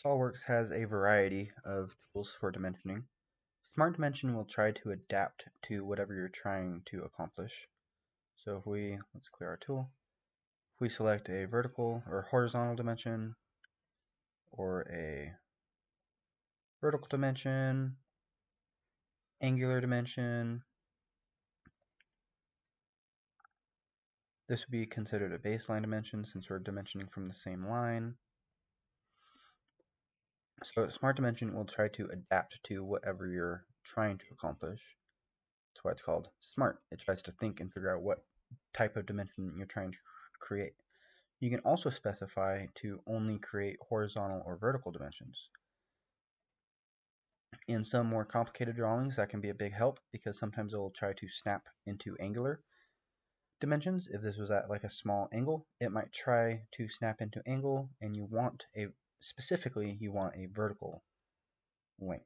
SolidWorks has a variety of tools for dimensioning. Smart Dimension will try to adapt to whatever you're trying to accomplish. So let's clear our tool. If we select a vertical or horizontal dimension, or a vertical dimension, angular dimension, this would be considered a baseline dimension since we're dimensioning from the same line. So Smart Dimension will try to adapt to whatever you're trying to accomplish. That's why it's called smart. It tries to think and figure out what type of dimension you're trying to create. You can also specify to only create horizontal or vertical dimensions. In some more complicated drawings, that can be a big help because sometimes it will try to snap into angular dimensions. If this was at like a small angle, it might try to snap into angle, and specifically you want a vertical length.